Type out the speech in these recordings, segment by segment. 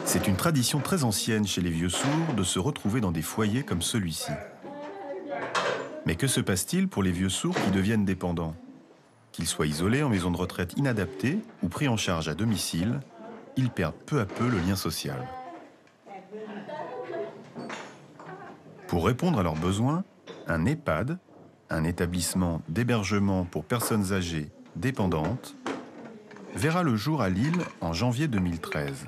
C'est une tradition très ancienne chez les vieux sourds de se retrouver dans des foyers comme celui-ci. Mais que se passe-t-il pour les vieux sourds qui deviennent dépendants? Qu'ils soient isolés en maison de retraite inadaptée ou pris en charge à domicile, ils perdent peu à peu le lien social. Pour répondre à leurs besoins, un EHPAD, un établissement d'hébergement pour personnes âgées dépendantes, verra le jour à Lille en janvier 2013.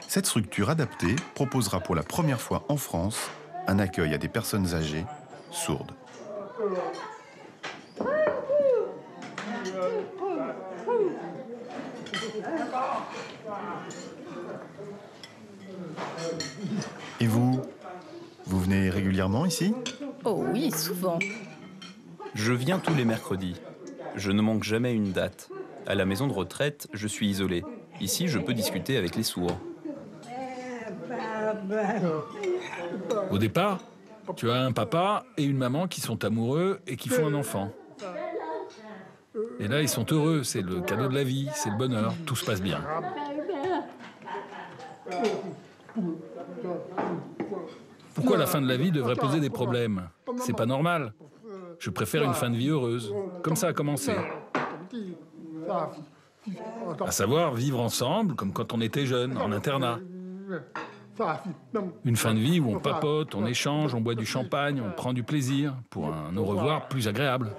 Cette structure adaptée proposera pour la première fois en France un accueil à des personnes âgées sourdes. Et vous venez régulièrement ici? Oh oui, souvent. Je viens tous les mercredis. Je ne manque jamais une date. À la maison de retraite, je suis isolé. Ici, je peux discuter avec les sourds. Au départ, tu as un papa et une maman qui sont amoureux et qui font un enfant. Et là, ils sont heureux, c'est le cadeau de la vie, c'est le bonheur, tout se passe bien. Pourquoi la fin de la vie devrait poser des problèmes? C'est pas normal. Je préfère une fin de vie heureuse, comme ça a commencé. À savoir, vivre ensemble, comme quand on était jeune, en internat. Une fin de vie où on papote, on échange, on boit du champagne, on prend du plaisir, pour un au revoir plus agréable.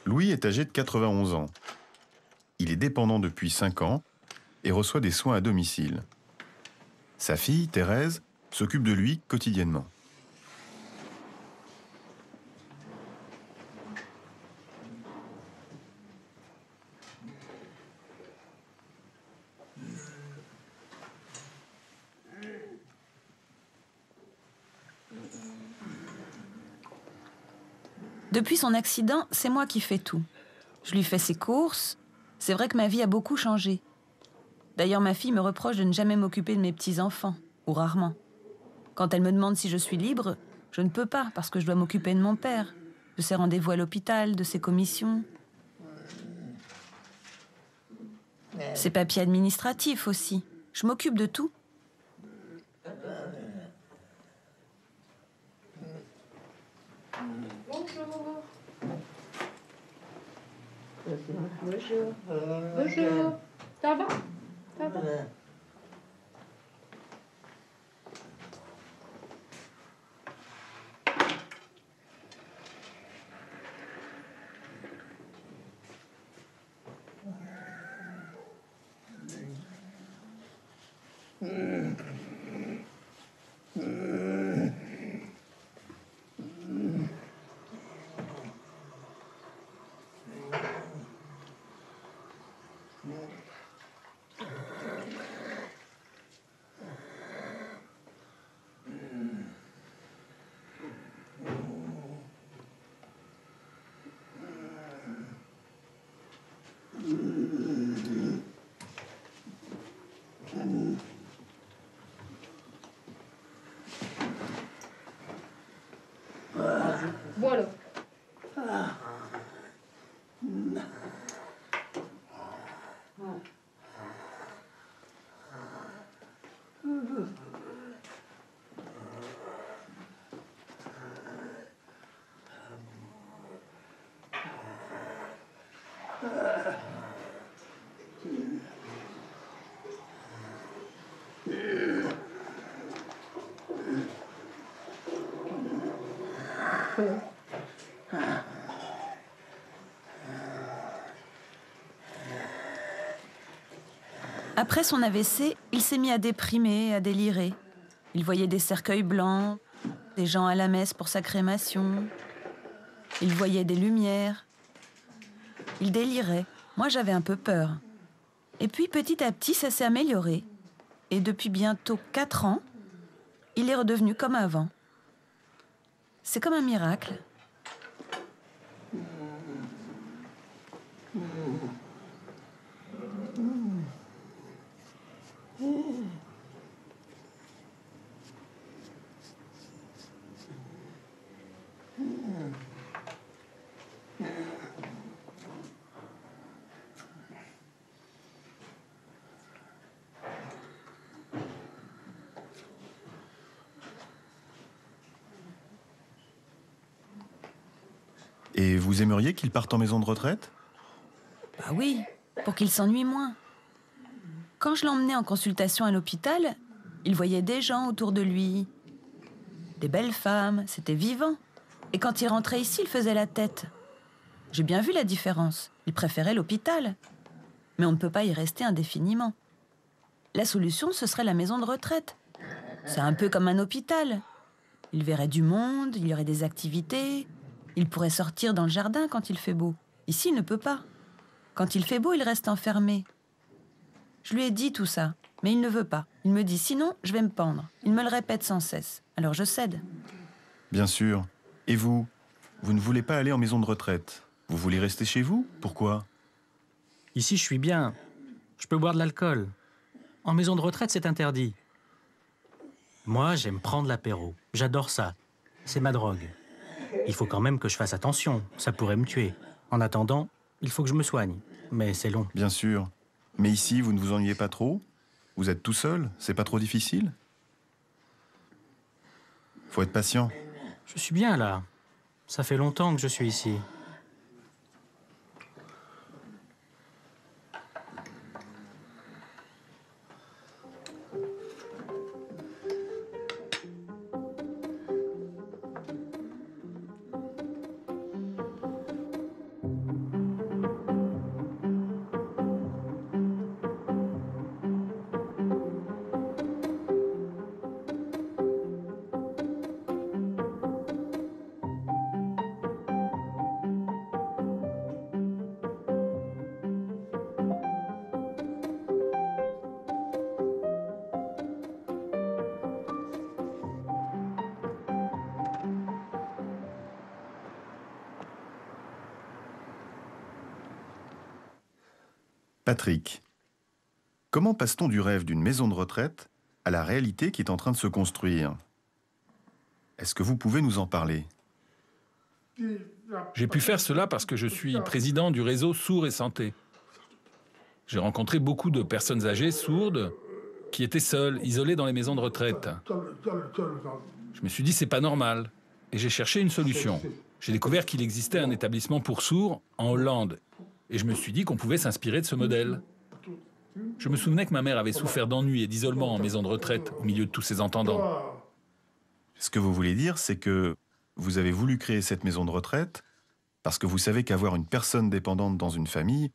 Louis est âgé de 91 ans. Il est dépendant depuis 5 ans et reçoit des soins à domicile. Sa fille, Thérèse, s'occupe de lui quotidiennement. Depuis son accident, c'est moi qui fais tout. Je lui fais ses courses. C'est vrai que ma vie a beaucoup changé. D'ailleurs, ma fille me reproche de ne jamais m'occuper de mes petits-enfants, ou rarement. Quand elle me demande si je suis libre, je ne peux pas parce que je dois m'occuper de mon père, de ses rendez-vous à l'hôpital, de ses commissions. Ses papiers administratifs aussi. Je m'occupe de tout. Bonjour. Bonjour. Bonjour. Ça va? Ça va? Après son AVC, il s'est mis à déprimer, à délirer. Il voyait des cercueils blancs, des gens à la messe pour sa crémation. Il voyait des lumières. Il délirait. Moi, j'avais un peu peur. Et puis, petit à petit, ça s'est amélioré. Et depuis bientôt 4 ans, il est redevenu comme avant. C'est comme un miracle. Et vous aimeriez qu'il parte en maison de retraite? Bah oui, pour qu'il s'ennuie moins. Quand je l'emmenais en consultation à l'hôpital, il voyait des gens autour de lui, des belles femmes, c'était vivant. Et quand il rentrait ici, il faisait la tête. J'ai bien vu la différence. Il préférait l'hôpital. Mais on ne peut pas y rester indéfiniment. La solution, ce serait la maison de retraite. C'est un peu comme un hôpital. Il verrait du monde, il y aurait des activités. Il pourrait sortir dans le jardin quand il fait beau. Ici, il ne peut pas. Quand il fait beau, il reste enfermé. Je lui ai dit tout ça, mais il ne veut pas. Il me dit sinon, je vais me pendre. Il me le répète sans cesse. Alors je cède. Bien sûr. Et vous? Vous ne voulez pas aller en maison de retraite? Vous voulez rester chez vous? Pourquoi? Ici, je suis bien. Je peux boire de l'alcool. En maison de retraite, c'est interdit. Moi, j'aime prendre l'apéro. J'adore ça. C'est ma drogue. Il faut quand même que je fasse attention. Ça pourrait me tuer. En attendant, il faut que je me soigne. Mais c'est long. Bien sûr. Mais ici, vous ne vous ennuyez pas trop? Vous êtes tout seul? C'est pas trop difficile? Faut être patient. Je suis bien là. Ça fait longtemps que je suis ici. Patrick, comment passe-t-on du rêve d'une maison de retraite à la réalité qui est en train de se construire? Est-ce que vous pouvez nous en parler? J'ai pu faire cela parce que je suis président du réseau Sourds et Santé. J'ai rencontré beaucoup de personnes âgées, sourdes, qui étaient seules, isolées dans les maisons de retraite. Je me suis dit, c'est pas normal. Et j'ai cherché une solution. J'ai découvert qu'il existait un établissement pour sourds en Hollande. Et je me suis dit qu'on pouvait s'inspirer de ce modèle. Je me souvenais que ma mère avait souffert d'ennui et d'isolement en maison de retraite, au milieu de tous ses entendants. Ce que vous voulez dire, c'est que vous avez voulu créer cette maison de retraite parce que vous savez qu'avoir une personne dépendante dans une famille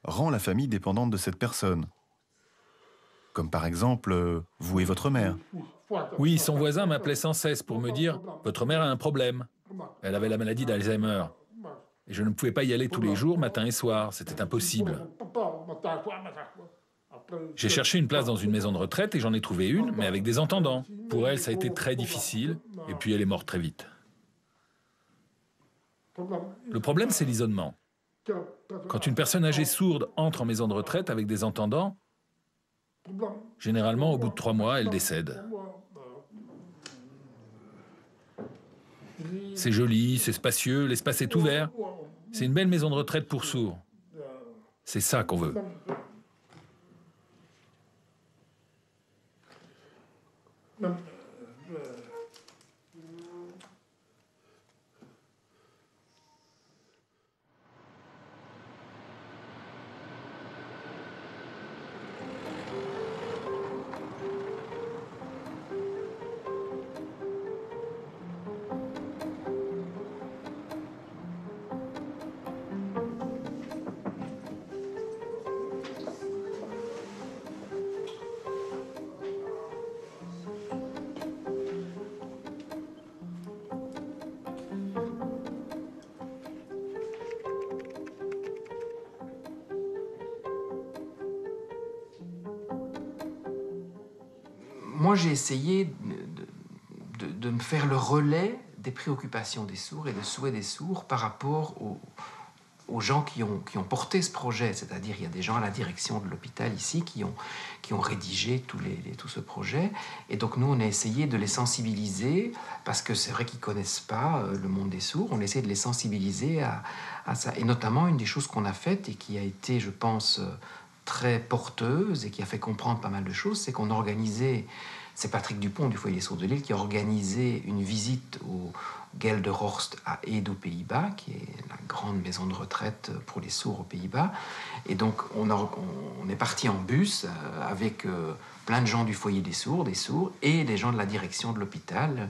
rend la famille dépendante de cette personne. Comme par exemple, vous et votre mère. Oui, son voisin m'appelait sans cesse pour me dire « Votre mère a un problème. Elle avait la maladie d'Alzheimer. » Et je ne pouvais pas y aller tous les jours, matin et soir. C'était impossible. J'ai cherché une place dans une maison de retraite et j'en ai trouvé une, mais avec des entendants. Pour elle, ça a été très difficile. Et puis elle est morte très vite. Le problème, c'est l'isolement. Quand une personne âgée sourde entre en maison de retraite avec des entendants, généralement, au bout de 3 mois, elle décède. C'est joli, c'est spacieux, l'espace est ouvert. C'est une belle maison de retraite pour sourds. C'est ça qu'on veut. moi, j'ai essayé de me faire le relais des préoccupations des sourds et des souhaits des sourds par rapport aux gens qui ont porté ce projet. C'est-à-dire, il y a des gens à la direction de l'hôpital ici qui ont rédigé tout ce projet. Et donc, nous, on a essayé de les sensibiliser, parce que c'est vrai qu'ils ne connaissent pas le monde des sourds. On a essayé de les sensibiliser à ça. Et notamment, une des choses qu'on a faites et qui a été, je pense, très porteuse et qui a fait comprendre pas mal de choses, c'est qu'on a organisé... C'est Patrick Dupont du Foyer des Sourds de Lille qui a organisé une visite au Gelderhorst à Ede aux Pays-Bas, qui est la grande maison de retraite pour les sourds aux Pays-Bas. Et donc, on est parti en bus avec plein de gens du Foyer des Sourds et des gens de la direction de l'hôpital.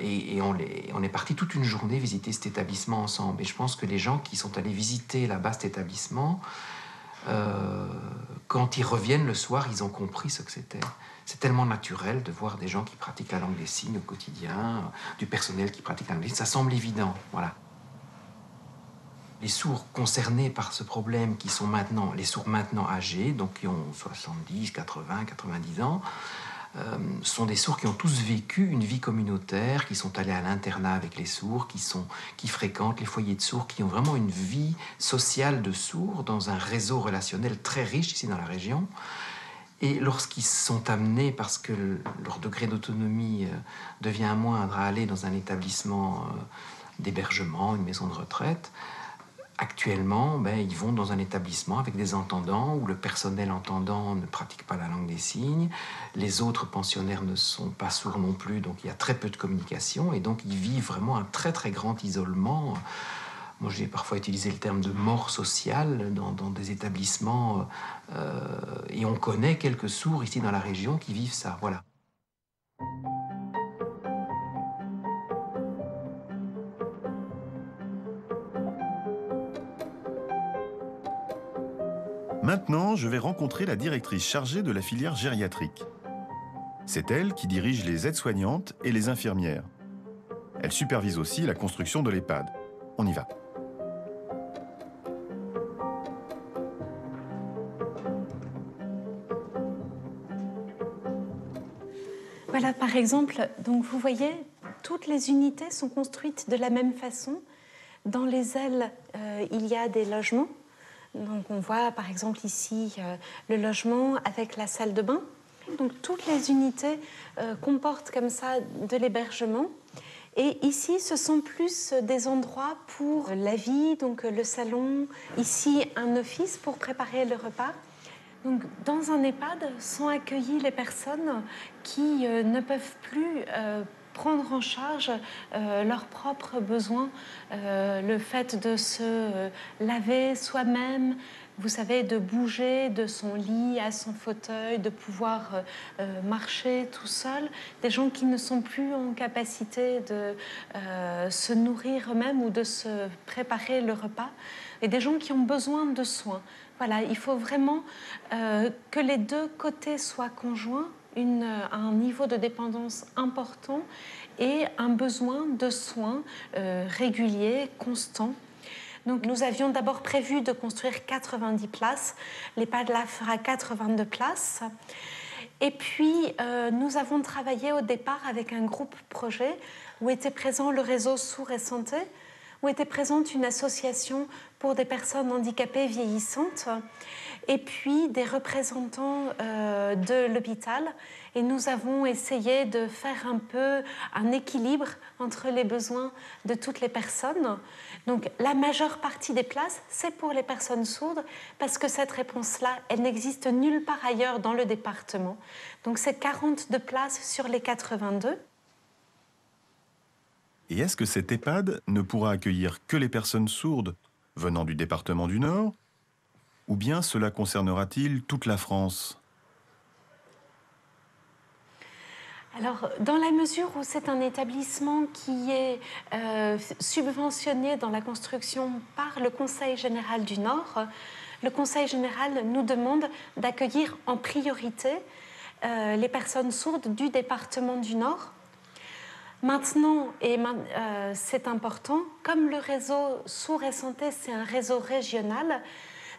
Et on est parti toute une journée visiter cet établissement ensemble. Et je pense que les gens qui sont allés visiter là-bas cet établissement, quand ils reviennent le soir, ils ont compris ce que c'était. C'est tellement naturel de voir des gens qui pratiquent la langue des signes au quotidien, du personnel qui pratique la langue des signes. Ça semble évident, voilà. Les sourds concernés par ce problème, qui sont maintenant, les sourds maintenant âgés, donc qui ont 70, 80, 90 ans, sont des sourds qui ont tous vécu une vie communautaire, qui sont allés à l'internat avec les sourds, qui fréquentent les foyers de sourds, qui ont vraiment une vie sociale de sourds dans un réseau relationnel très riche ici dans la région. Et lorsqu'ils sont amenés, parce que leur degré d'autonomie devient moindre, à aller dans un établissement d'hébergement, une maison de retraite, actuellement, ils vont dans un établissement avec des entendants où le personnel entendant ne pratique pas la langue des signes, les autres pensionnaires ne sont pas sourds non plus, donc il y a très peu de communication, et donc ils vivent vraiment un très très grand isolement. Moi, j'ai parfois utilisé le terme de mort sociale dans des établissements, et on connaît quelques sourds ici dans la région qui vivent ça. Voilà. Maintenant, je vais rencontrer la directrice chargée de la filière gériatrique. C'est elle qui dirige les aides-soignantes et les infirmières. Elle supervise aussi la construction de l'EHPAD. On y va. Voilà, par exemple, donc vous voyez, toutes les unités sont construites de la même façon. Dans les ailes, il y a des logements. Donc on voit par exemple ici le logement avec la salle de bain. Donc toutes les unités comportent comme ça de l'hébergement. Et ici, ce sont plus des endroits pour la vie, donc le salon. Ici, un office pour préparer le repas. Donc, dans un EHPAD sont accueillies les personnes qui ne peuvent plus prendre en charge leurs propres besoins, le fait de se laver soi-même, vous savez, de bouger de son lit à son fauteuil, de pouvoir marcher tout seul, des gens qui ne sont plus en capacité de se nourrir eux-mêmes ou de se préparer le repas, et des gens qui ont besoin de soins. Voilà, il faut vraiment que les deux côtés soient conjoints, un niveau de dépendance important et un besoin de soins réguliers, constants. Donc, nous avions d'abord prévu de construire 90 places. L'EHPAD là fera 82 places. Et puis, nous avons travaillé au départ avec un groupe projet où était présent le réseau Sourds et Santé, où était présente une association pour des personnes handicapées vieillissantes, et puis des représentants de l'hôpital. Et nous avons essayé de faire un peu un équilibre entre les besoins de toutes les personnes. Donc la majeure partie des places, c'est pour les personnes sourdes, parce que cette réponse-là, elle n'existe nulle part ailleurs dans le département. Donc c'est 42 places sur les 82. Et est-ce que cet EHPAD ne pourra accueillir que les personnes sourdes venant du département du Nord? Ou bien cela concernera-t-il toute la France? Alors, dans la mesure où c'est un établissement qui est subventionné dans la construction par le Conseil général du Nord, le Conseil général nous demande d'accueillir en priorité les personnes sourdes du département du Nord. Maintenant, et c'est important, comme le réseau Sourds et Santé, c'est un réseau régional,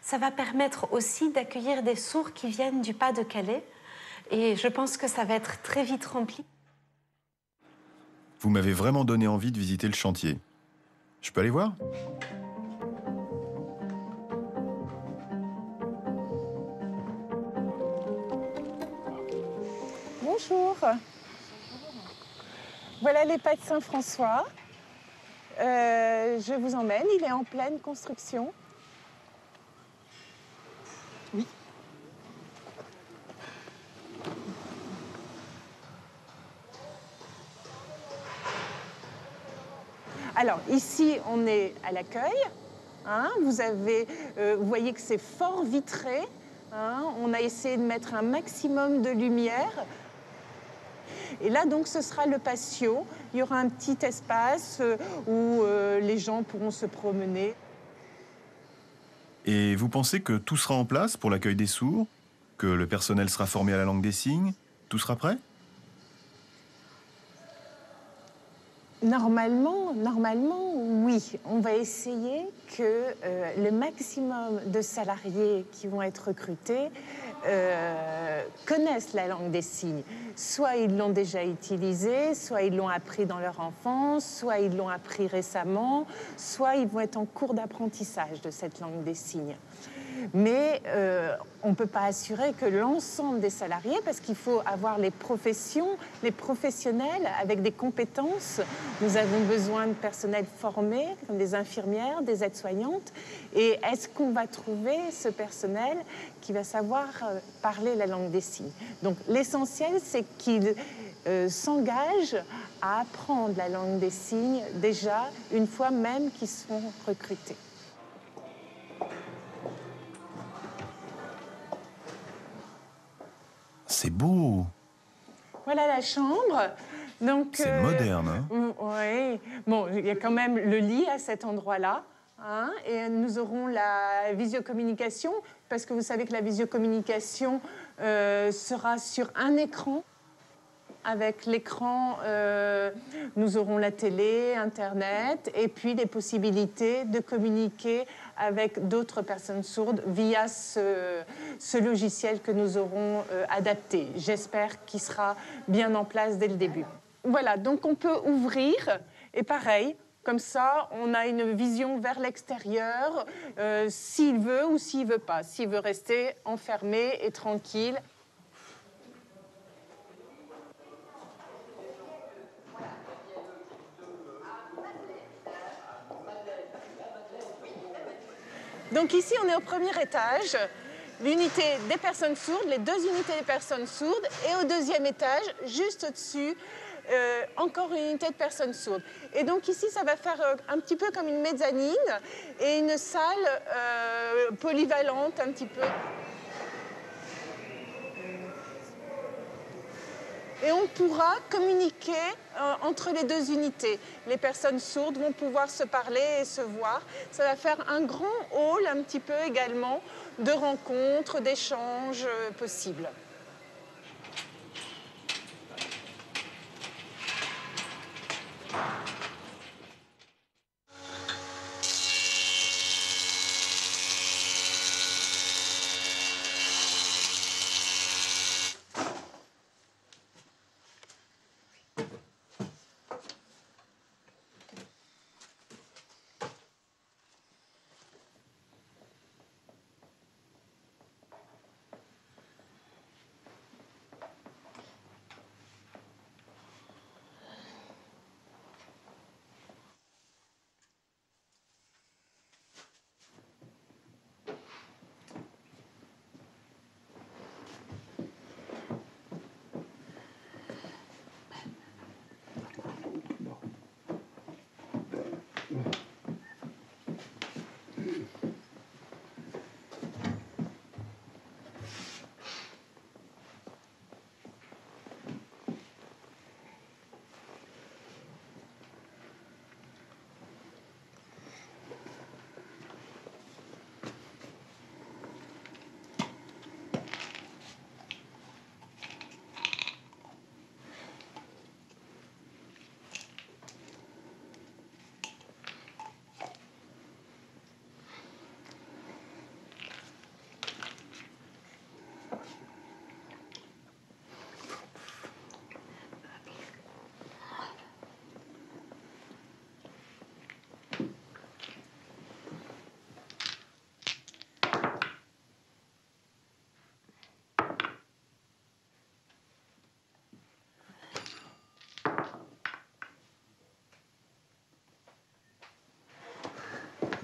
ça va permettre aussi d'accueillir des sourds qui viennent du Pas-de-Calais. Et je pense que ça va être très vite rempli. Vous m'avez vraiment donné envie de visiter le chantier. Je peux aller voir? Bonjour. Voilà les pas de Saint-François. Je vous emmène, il est en pleine construction. Oui. Alors ici, on est à l'accueil. Hein, vous voyez que c'est fort vitré. Hein, on a essayé de mettre un maximum de lumière. Et là, donc, ce sera le patio. Il y aura un petit espace où les gens pourront se promener. Et vous pensez que tout sera en place pour l'accueil des sourds? Que le personnel sera formé à la langue des signes? Tout sera prêt? Normalement, oui. On va essayer que le maximum de salariés qui vont être recrutés connaissent la langue des signes. Soit ils l'ont déjà utilisée, soit ils l'ont appris dans leur enfance, soit ils l'ont appris récemment, soit ils vont être en cours d'apprentissage de cette langue des signes. Mais on ne peut pas assurer que l'ensemble des salariés, parce qu'il faut avoir les professions, les professionnels avec des compétences. Nous avons besoin de personnel formé, comme des infirmières, des aides-soignantes. Et est-ce qu'on va trouver ce personnel qui va savoir parler la langue des signes? Donc l'essentiel, c'est qu'ils s'engagent à apprendre la langue des signes déjà une fois même qu'ils sont recrutés. C'est beau! Voilà la chambre. Donc, c'est moderne, hein? Oui. Bon, il y a quand même le lit à cet endroit-là. Hein, et nous aurons la visiocommunication, parce que vous savez que la visiocommunication sera sur un écran. Avec l'écran, nous aurons la télé, Internet, et puis les possibilités de communiquer avec d'autres personnes sourdes via ce logiciel que nous aurons adapté. J'espère qu'il sera bien en place dès le début. Voilà, donc on peut ouvrir, et pareil, comme ça, on a une vision vers l'extérieur, s'il veut ou s'il ne veut pas. S'il veut rester enfermé et tranquille. Donc ici, on est au premier étage, l'unité des personnes sourdes, les deux unités des personnes sourdes, et au deuxième étage, juste au-dessus, encore une unité de personnes sourdes. Et donc ici, ça va faire un petit peu comme une mezzanine et une salle polyvalente un petit peu. Et on pourra communiquer entre les deux unités. Les personnes sourdes vont pouvoir se parler et se voir. Ça va faire un grand hall un petit peu également de rencontres, d'échanges possibles.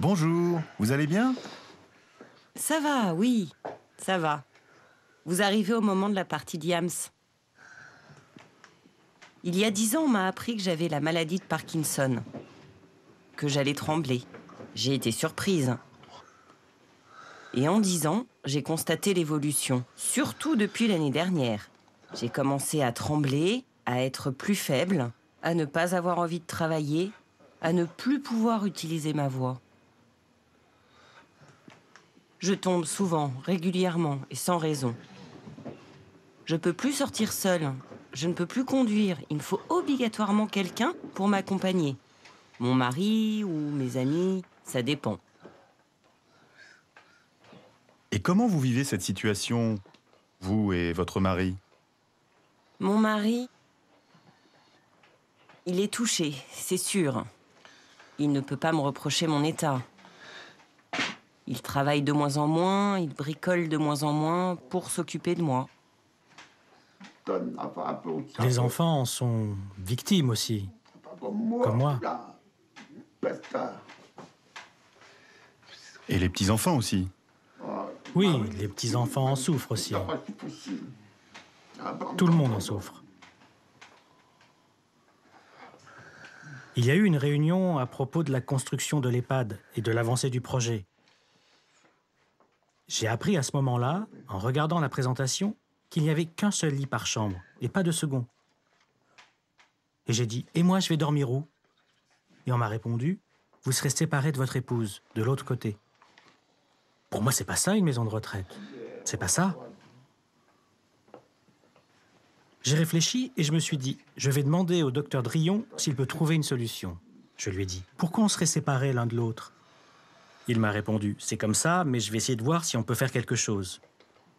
Bonjour, vous allez bien? Ça va, oui, ça va. Vous arrivez au moment de la partie d'Iams. Il y a 10 ans, on m'a appris que j'avais la maladie de Parkinson, que j'allais trembler. J'ai été surprise. Et en 10 ans, j'ai constaté l'évolution, surtout depuis l'année dernière. J'ai commencé à trembler, à être plus faible, à ne pas avoir envie de travailler, à ne plus pouvoir utiliser ma voix. Je tombe souvent, régulièrement et sans raison. Je peux plus sortir seule, je ne peux plus conduire. Il me faut obligatoirement quelqu'un pour m'accompagner. Mon mari ou mes amis, ça dépend. Et comment vous vivez cette situation, vous et votre mari? Mon mari, il est touché, c'est sûr. Il ne peut pas me reprocher mon état. Il travaille de moins en moins, il bricole de moins en moins pour s'occuper de moi. Les enfants en sont victimes aussi, comme moi. Et les petits-enfants aussi? Oui, les petits-enfants en souffrent aussi. Tout le monde en souffre. Il y a eu une réunion à propos de la construction de l'EHPAD et de l'avancée du projet. J'ai appris à ce moment-là, en regardant la présentation, qu'il n'y avait qu'un seul lit par chambre et pas de second. Et j'ai dit « Et moi, je vais dormir où ?» Et on m'a répondu « Vous serez séparés de votre épouse, de l'autre côté. » Pour moi, c'est pas ça une maison de retraite. C'est pas ça. J'ai réfléchi et je me suis dit « Je vais demander au docteur Drillon s'il peut trouver une solution. » Je lui ai dit « Pourquoi on serait séparés l'un de l'autre ?» Il m'a répondu « C'est comme ça, mais je vais essayer de voir si on peut faire quelque chose. »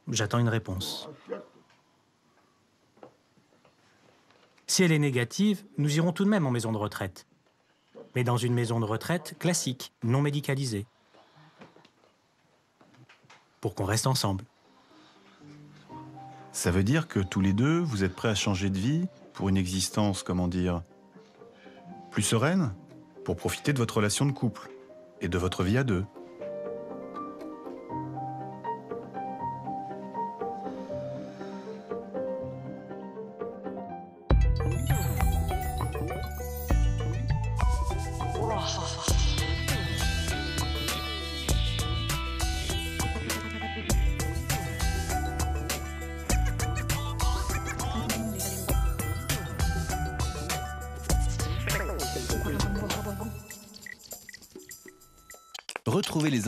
J'attends une réponse. Si elle est négative, nous irons tout de même en maison de retraite. Mais dans une maison de retraite classique, non médicalisée. Pour qu'on reste ensemble. Ça veut dire que tous les deux, vous êtes prêts à changer de vie pour une existence, comment dire, plus sereine, pour profiter de votre relation de couple et de votre vie à deux. Retrouvez les